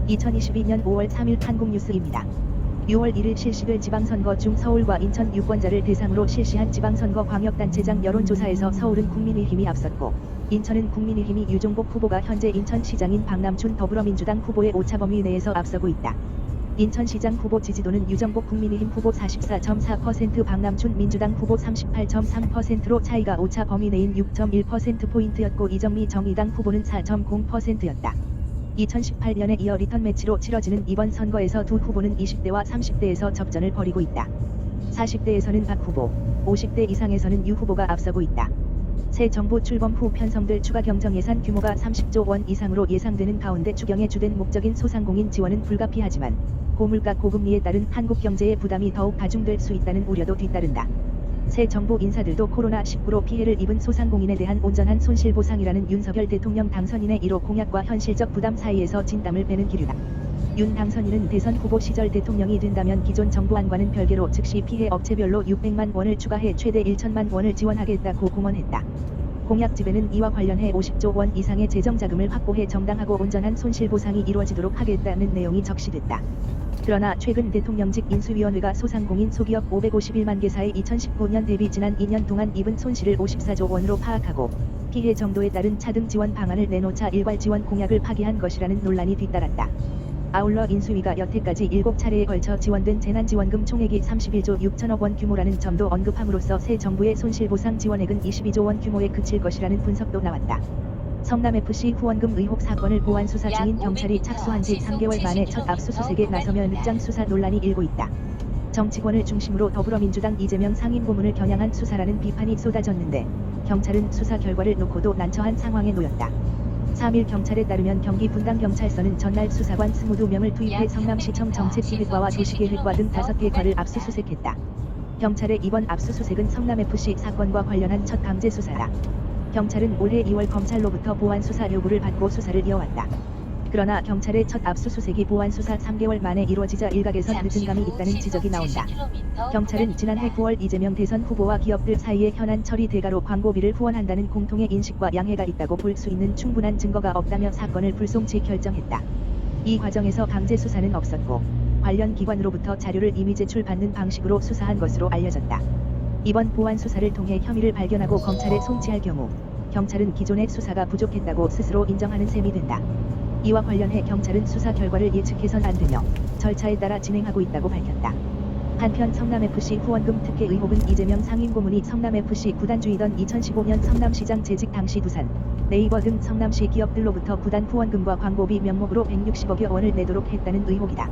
2022년 5월 3일 한국뉴스입니다. 6월 1일 실시될 지방선거 중 서울과 인천 유권자를 대상으로 실시한 지방선거 광역단체장 여론조사에서 서울은 국민의힘이 앞섰고 인천은 국민의힘이 유종복 후보가 현재 인천시장인 박남춘 더불어민주당 후보의 오차범위 내에서 앞서고 있다. 인천시장 후보 지지도는 유정복 국민의힘 후보 44.4%, 박남춘 민주당 후보 38.3%로 차이가 오차 범위 내인 6.1%포인트였고 이정미 정의당 후보는 4.0%였다. 2018년에 이어 리턴 매치로 치러지는 이번 선거에서 두 후보는 20대와 30대에서 접전을 벌이고 있다. 40대에서는 박 후보, 50대 이상에서는 유 후보가 앞서고 있다. 새 정부 출범 후 편성될 추가 경정 예산 규모가 30조 원 이상으로 예상되는 가운데 추경의 주된 목적인 소상공인 지원은 불가피하지만 고물가 고금리에 따른 한국 경제의 부담이 더욱 가중될 수 있다는 우려도 뒤따른다. 새 정부 인사들도 코로나19로 피해를 입은 소상공인에 대한 온전한 손실보상이라는 윤석열 대통령 당선인의 1호 공약과 현실적 부담 사이에서 진땀을 빼는 기류다. 윤 당선인은 대선 후보 시절 대통령이 된다면 기존 정부안과는 별개로 즉시 피해 업체별로 600만 원을 추가해 최대 1천만 원을 지원하겠다고 공언했다. 공약집에는 이와 관련해 50조 원 이상의 재정자금을 확보해 정당하고 온전한 손실보상이 이루어지도록 하겠다는 내용이 적시됐다. 그러나 최근 대통령직 인수위원회가 소상공인 소기업 551만 개사의 2019년 대비 지난 2년 동안 입은 손실을 54조 원으로 파악하고 피해 정도에 따른 차등 지원 방안을 내놓자 일괄 지원 공약을 파기한 것이라는 논란이 뒤따랐다. 아울러 인수위가 여태까지 7차례에 걸쳐 지원된 재난지원금 총액이 31조 6천억 원 규모라는 점도 언급함으로써 새 정부의 손실보상 지원액은 22조 원 규모에 그칠 것이라는 분석도 나왔다. 성남FC 후원금 의혹 사건을 보안 수사 중인 경찰이 착수한 지 3개월 만에 첫 압수수색에 나서며 늦장 수사 논란이 일고 있다. 정치권을 중심으로 더불어민주당 이재명 상임고문을 겨냥한 수사라는 비판이 쏟아졌는데 경찰은 수사 결과를 놓고도 난처한 상황에 놓였다. 3일 경찰에 따르면 경기 분당경찰서는 전날 수사관 22명을 투입해 성남시청 정책기획과와 도시계획과 등 5개 과를 압수수색했다. 경찰의 이번 압수수색은 성남FC 사건과 관련한 첫 강제 수사다. 경찰은 올해 2월 검찰로부터 보안수사 요구를 받고 수사를 이어왔다. 그러나 경찰의 첫 압수수색이 보안수사 3개월 만에 이루어지자 일각에선 늦은 감이 있다는 지적이 나온다. 경찰은 지난해 9월 이재명 대선 후보와 기업들 사이에 현안 처리 대가로 광고비를 후원한다는 공통의 인식과 양해가 있다고 볼 수 있는 충분한 증거가 없다며 사건을 불송치 결정했다. 이 과정에서 강제 수사는 없었고 관련 기관으로부터 자료를 이미 제출받는 방식으로 수사한 것으로 알려졌다. 이번 보안 수사를 통해 혐의를 발견하고 검찰에 송치할 경우 경찰은 기존의 수사가 부족했다고 스스로 인정하는 셈이 된다. 이와 관련해 경찰은 수사 결과를 예측해선 안 되며 절차에 따라 진행하고 있다고 밝혔다. 한편 성남FC 후원금 특혜 의혹은 이재명 상임고문이 성남FC 구단주이던 2015년 성남시장 재직 당시 두산, 네이버 등 성남시 기업들로부터 구단 후원금과 광고비 명목으로 160억여 원을 내도록 했다는 의혹이다.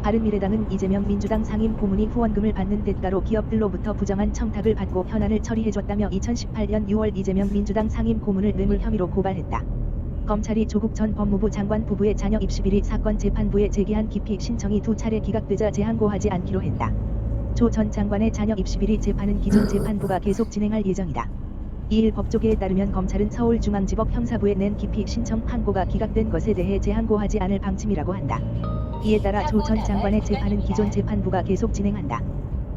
바른미래당은 이재명 민주당 상임고문이 후원금을 받는 대가로 기업들로부터 부정한 청탁을 받고 현안을 처리해줬다며 2018년 6월 이재명 민주당 상임고문을 뇌물 혐의로 고발했다. 검찰이 조국 전 법무부 장관 부부의 자녀 입시 비리 사건 재판부에 제기한 기피 신청이 2차례 기각되자 재항고하지 않기로 했다. 조 전 장관의 자녀 입시 비리 재판은 기존 재판부가 계속 진행할 예정이다. 이일 법조계에 따르면 검찰은 서울중앙지법 형사부에 낸 기피 신청 항고가 기각된 것에 대해 재항고하지 않을 방침이라고 한다. 이에 따라 조 전 장관의 재판은 기존 재판부가 계속 진행한다.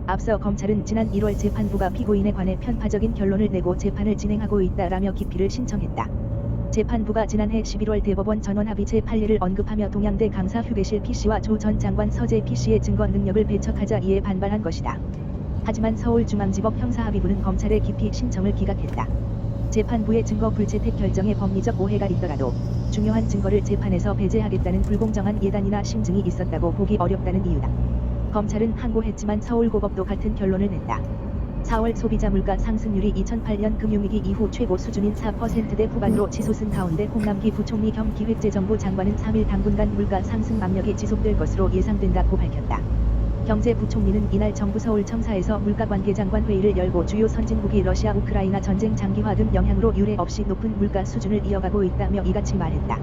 앞서 검찰은 지난 1월 재판부가 피고인에 관해 편파적인 결론을 내고 재판을 진행하고 있다라며 기피를 신청했다. 재판부가 지난해 11월 대법원 전원합의체 판례를 언급하며 동양대 강사 휴게실 P씨와 조 전 장관 서재 P씨의 증거 능력을 배척하자 이에 반발한 것이다. 하지만 서울중앙지법 형사합의부는 검찰의 기피 신청을 기각했다. 재판부의 증거 불채택 결정에 법리적 오해가 있더라도 중요한 증거를 재판에서 배제하겠다는 불공정한 예단이나 심증이 있었다고 보기 어렵다는 이유다. 검찰은 항고했지만 서울고법도 같은 결론을 냈다. 4월 소비자 물가 상승률이 2008년 금융위기 이후 최고 수준인 4%대 후반으로 치솟은 가운데 홍남기 부총리 겸 기획재정부 장관은 3일 당분간 물가 상승 압력이 지속될 것으로 예상된다고 밝혔다. 경제부총리는 이날 정부 서울청사에서 물가관계장관 회의를 열고 주요 선진국이 러시아 우크라이나 전쟁 장기화 등 영향으로 유례 없이 높은 물가 수준을 이어가고 있다며 이같이 말했다.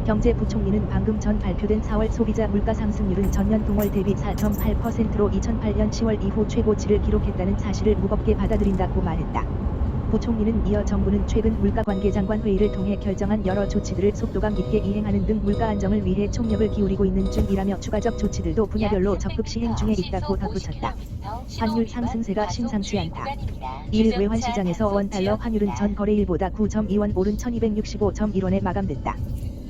경제부총리는 방금 전 발표된 4월 소비자 물가 상승률은 전년 동월 대비 4.8%로 2008년 10월 이후 최고치를 기록했다는 사실을 무겁게 받아들인다고 말했다. 부총리는 이어 정부는 최근 물가관계장관 회의를 통해 결정한 여러 조치들을 속도감 있게 이행하는 등 물가 안정을 위해 총력을 기울이고 있는 중이라며 추가적 조치들도 분야별로 적극 시행 중에 있다고 덧붙였다. 환율 상승세가 심상치 않다. 이일 외환시장에서 원달러 환율은 전 거래일보다 9.2원 오른 1265.1원에 마감됐다.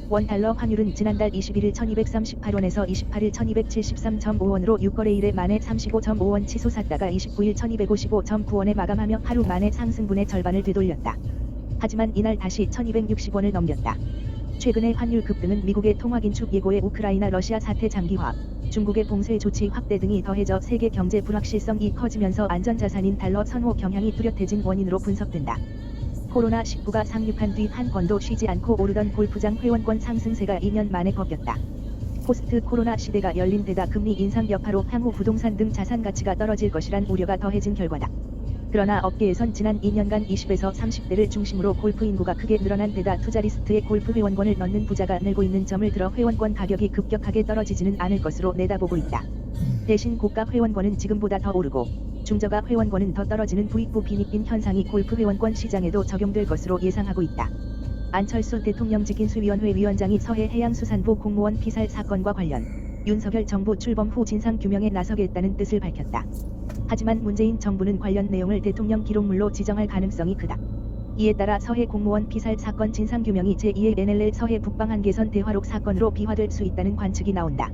원달러 환율은 지난달 21일 1238원에서 28일 1273.5원으로 6거래일에 만에 35.5원 치솟았다가 29일 1255.9원에 마감하며 하루 만에 상승분의 절반을 되돌렸다. 하지만 이날 다시 1260원을 넘겼다. 최근의 환율 급등은 미국의 통화긴축 예고에 우크라이나 러시아 사태 장기화, 중국의 봉쇄 조치 확대 등이 더해져 세계 경제 불확실성이 커지면서 안전자산인 달러 선호 경향이 뚜렷해진 원인으로 분석된다. 코로나19가 상륙한 뒤 한 번도 쉬지 않고 오르던 골프장 회원권 상승세가 2년 만에 꺾였다. 포스트 코로나 시대가 열린 데다 금리 인상 여파로 향후 부동산 등 자산 가치가 떨어질 것이란 우려가 더해진 결과다. 그러나 업계에선 지난 2년간 20에서 30대를 중심으로 골프 인구가 크게 늘어난 데다 투자 리스트에 골프 회원권을 넣는 부자가 늘고 있는 점을 들어 회원권 가격이 급격하게 떨어지지는 않을 것으로 내다보고 있다. 대신 고가 회원권은 지금보다 더 오르고 중저가 회원권은 더 떨어지는 부익부 빈익빈 현상이 골프 회원권 시장에도 적용될 것으로 예상하고 있다. 안철수 대통령직 인수위원회 위원장이 서해해양수산부 공무원 피살 사건과 관련 윤석열 정부 출범 후 진상규명에 나서겠다는 뜻을 밝혔다. 하지만 문재인 정부는 관련 내용을 대통령 기록물로 지정할 가능성이 크다. 이에 따라 서해 공무원 피살 사건 진상규명이 제2의 NLL 서해 북방 한계선 대화록 사건으로 비화될 수 있다는 관측이 나온다.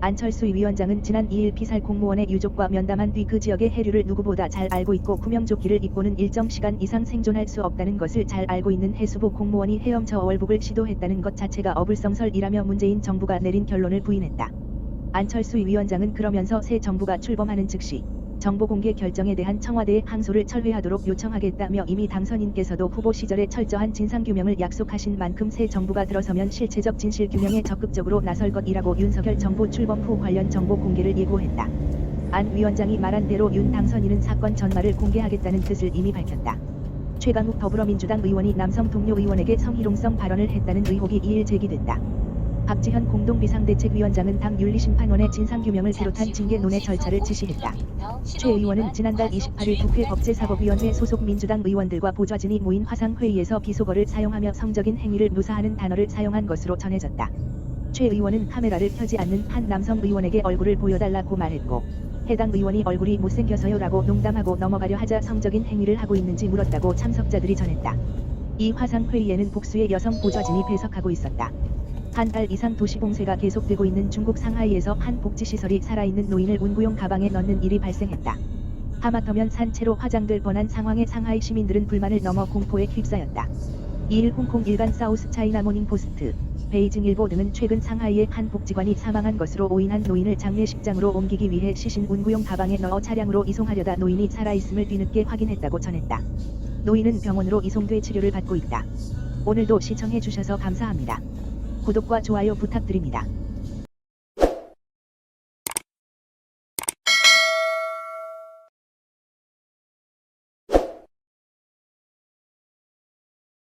안철수 위원장은 지난 2일 피살 공무원의 유족과 면담한 뒤 그 지역의 해류를 누구보다 잘 알고 있고 구명조끼를 입고는 일정 시간 이상 생존할 수 없다는 것을 잘 알고 있는 해수부 공무원이 헤엄쳐 월북을 시도했다는 것 자체가 어불성설이라며 문재인 정부가 내린 결론을 부인했다. 안철수 위원장은 그러면서 새 정부가 출범하는 즉시 정보 공개 결정에 대한 청와대의 항소를 철회하도록 요청하겠다며 이미 당선인께서도 후보 시절에 철저한 진상규명을 약속하신 만큼 새 정부가 들어서면 실체적 진실규명에 적극적으로 나설 것이라고 윤석열 정부 출범 후 관련 정보 공개를 예고했다. 안 위원장이 말한 대로 윤 당선인은 사건 전말을 공개하겠다는 뜻을 이미 밝혔다. 최강욱 더불어민주당 의원이 남성 동료 의원에게 성희롱성 발언을 했다는 의혹이 2일 제기됐다. 박지현 공동비상대책위원장은 당 윤리심판원의 진상규명을 비롯한 징계논의 절차를 지시했다. 최 의원은 지난달 28일 국회 법제사법위원회 소속 민주당 의원들과 보좌진이 모인 화상회의에서 비속어를 사용하며 성적인 행위를 묘사하는 단어를 사용한 것으로 전해졌다. 최 의원은 카메라를 켜지 않는 한 남성 의원에게 얼굴을 보여달라고 말했고 해당 의원이 얼굴이 못생겨서요 라고 농담하고 넘어가려 하자 성적인 행위를 하고 있는지 물었다고 참석자들이 전했다. 이 화상회의에는 복수의 여성 보좌진이 배석하고 있었다. 한 달 이상 도시 봉쇄가 계속되고 있는 중국 상하이에서 한 복지시설이 살아있는 노인을 운구용 가방에 넣는 일이 발생했다. 하마터면 산채로 화장될 뻔한 상황에 상하이 시민들은 불만을 넘어 공포에 휩싸였다. 2일 홍콩 일간 사우스 차이나 모닝포스트, 베이징일보 등은 최근 상하이의 한 복지관이 사망한 것으로 오인한 노인을 장례식장으로 옮기기 위해 시신 운구용 가방에 넣어 차량으로 이송하려다 노인이 살아있음을 뒤늦게 확인했다고 전했다. 노인은 병원으로 이송돼 치료를 받고 있다. 오늘도 시청해주셔서 감사합니다. 구독과 좋아요 부탁드립니다.